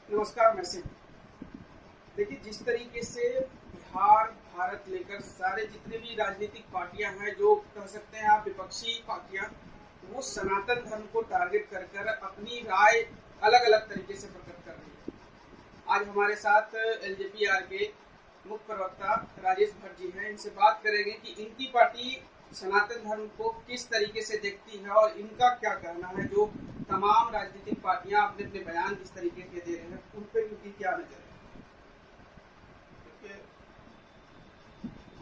नमस्कार। मैं सिंह। देखिए, जिस तरीके से बिहार, भारत लेकर सारे जितने भी राजनीतिक पार्टियां हैं, जो कह सकते हैं आप विपक्षी पार्टियां, वो सनातन धर्म को टारगेट कर कर अपनी राय अलग अलग तरीके से प्रकट कर रही है। आज हमारे साथ एलजेपीआर के मुख्य प्रवक्ता राजेश भट्ट जी हैं। इनसे बात करेंगे कि इनकी पार्टी सनातन धर्म को किस तरीके से देखती है और इनका क्या कहना है। जो तमाम राजनीतिक पार्टियां अपने अपने बयान किस तरीके के दे रहे हैं, उन पर इनकी क्या नजर है। देखिए,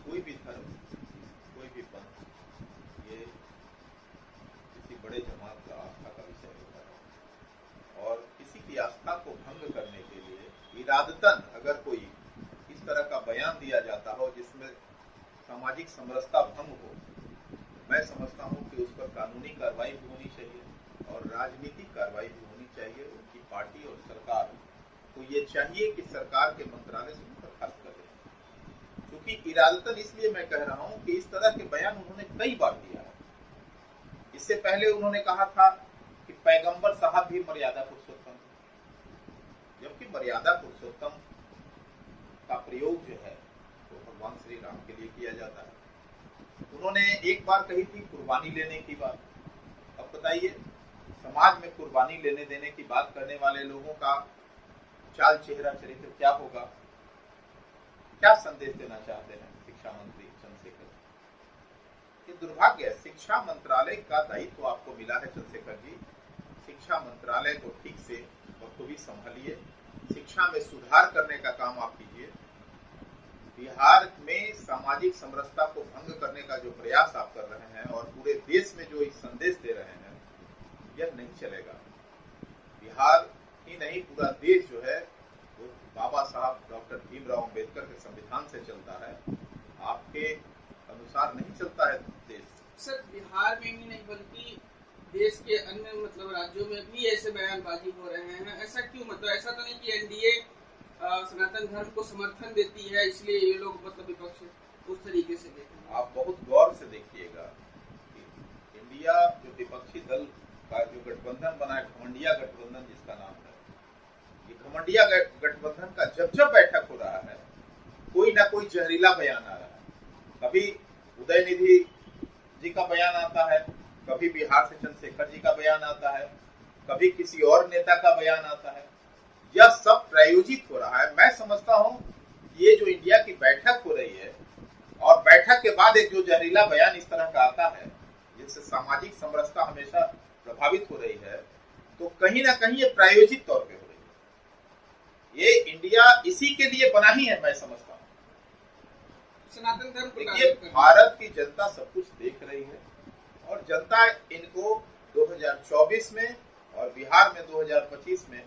कोई भी धर्म, कोई भी पंथ, ये किसी बड़े जमात का आस्था का विषय होता है और किसी की आस्था को भंग करने के लिए इरादतन अगर कोई इस तरह का बयान दिया जाता हो जिसमें सामाजिक समरसता भंग हो, मैं समझता हूं कि उस पर कानूनी कार्रवाई भी होनी चाहिए और राजनीतिक कार्रवाई भी होनी चाहिए। उनकी पार्टी और सरकार को ये चाहिए कि सरकार के मंत्रालय से बर्खास्त कर दें, क्योंकि इरादतन इसलिए मैं कह रहा हूं कि इस तरह के बयान उन्होंने कई बार दिया है। इससे पहले उन्होंने कहा था कि पैगंबर साहब भी मर्यादा पुरुषोत्तम, जबकि मर्यादा पुरुषोत्तम का प्रयोग जो है वो भगवान श्री राम के लिए किया जाता है। उन्होंने एक बार कही थी कुर्बानी लेने की बात। अब बताइए, समाज में कुर्बानी लेने देने की बात करने वाले लोगों का चाल चेहरा चरित्र क्या होगा, क्या संदेश देना चाहते हैं शिक्षा मंत्री चंद्रशेखर? ये दुर्भाग्य है। शिक्षा मंत्रालय का दायित्व आपको मिला है चंद्रशेखर जी। शिक्षा मंत्रालय को ठीक से बखूबी संभालिए, शिक्षा में सुधार करने का काम आप कीजिए। बिहार में सामाजिक समरसता को भंग करने का जो प्रयास आप कर रहे हैं और पूरे देश में जो एक संदेश दे रहे हैं, यह नहीं चलेगा। बिहार ही नहीं, पूरा देश जो है वो बाबा साहब डॉक्टर भीमराव अंबेडकर के संविधान से चलता है। आपके अनुसार नहीं चलता है देश। सर, बिहार में ही नहीं बल्कि देश के अन्य राज्यों में भी ऐसे बयानबाजी हो रहे हैं। ऐसा क्यों? ऐसा तो नहीं कि एनडीए सनातन धर्म को समर्थन देती है इसलिए ये लोग विपक्ष उस तरीके से देखें। आप बहुत गौर से देखिएगा कि इंडिया जो विपक्षी दल का जो गठबंधन बना है, घमंडिया गठबंधन जिसका नाम है, ये घमंडिया गठबंधन का जब जब बैठक हो रहा है, कोई ना कोई जहरीला बयान आ रहा है। कभी उदयनिधि जी का बयान आता है, कभी बिहार से चंद्रशेखर जी का बयान आता है, कभी किसी और नेता का बयान आता है। यह सब प्रायोजित हो रहा है। मैं समझता हूं ये जो इंडिया की बैठक हो रही है और बैठक के बाद एक जो जहरीला बयान इस तरह का आता है जिससे सामाजिक समरसता हमेशा प्रभावित हो रही है, तो कहीं ना कहीं ये प्रायोजित तौर पे हो रही है। ये इंडिया इसी के लिए बना ही है, मैं समझता हूँ। सनातन धर्म को देखिए, भारत की जनता सब कुछ देख रही है और जनता इनको 2024 में और बिहार में 2025 में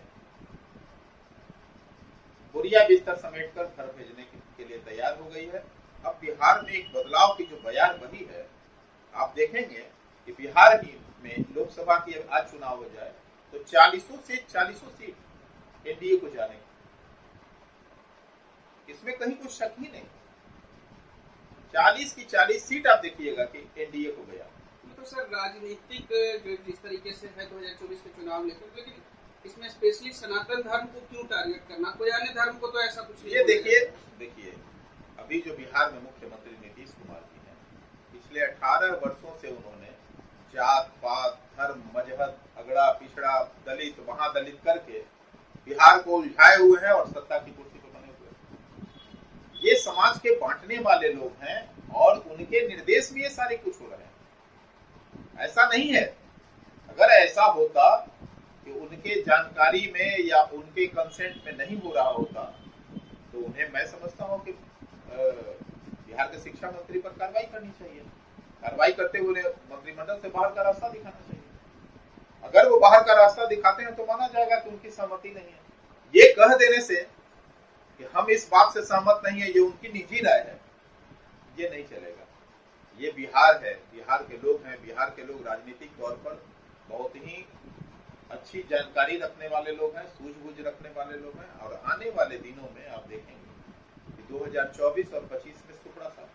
बोरिया बिस्तर समेटकर घर भेजने के लिए तैयार हो गई है। अब बिहार में एक बदलाव की जो बयार बनी है, आप देखेंगे कि बिहार ही में लोकसभा की आज चुनाव हो जाए तो 40 सीट एनडीए को जाने, इसमें कहीं कुछ शक ही नहीं। 40 की 40 सीट आप देखिएगा कि एनडीए को गया। तो सर, राजनीतिक जो जिस तरीके से है 2024 के चुनाव लेकर, लेकिन इसमें स्पेशली सनातन धर्म को क्यों टारगेट करना? कोई अन्य धर्म को तो ऐसा कुछ नहीं। ये देखिए अभी जो बिहार में मुख्यमंत्री नीतीश कुमार जी हैं, पिछले 18 वर्षों से उन्होंने जात पात, धर्म, मजहब, अगड़ा पिछड़ा, दलित वहां दलित करके बिहार को उलझाए हुए हैं और सत्ता की कुर्सी पर बने हुए हैं। ये समाज के बांटने वाले लोग हैं और उनके निर्देश में ये सारे कुछ हो रहे हैं। ऐसा नहीं है। अगर ऐसा होता कि उनके जानकारी में या उनके कंसेंट में नहीं हो रहा होता तो उन्हें, मैं समझता हूं कि बिहार के शिक्षा मंत्री पर कार्रवाई करनी चाहिए। कार्रवाई करते हुए मंत्रिमंडल से बाहर का रास्ता दिखाना चाहिए। अगर वो बाहर का रास्ता दिखाते हैं तो माना जाएगा कि उनकी सहमति नहीं है। ये कह देने से कि हम इस बात से सहमत नहीं है, ये उनकी निजी राय है, ये नहीं चलेगा। ये बिहार है, बिहार के लोग हैं। बिहार के लोग राजनीतिक तौर पर बहुत ही अच्छी जानकारी रखने वाले लोग हैं, सूझबूझ रखने वाले लोग हैं और आने वाले दिनों में आप देखेंगे कि 2024 और 25 में सुपड़ा साफ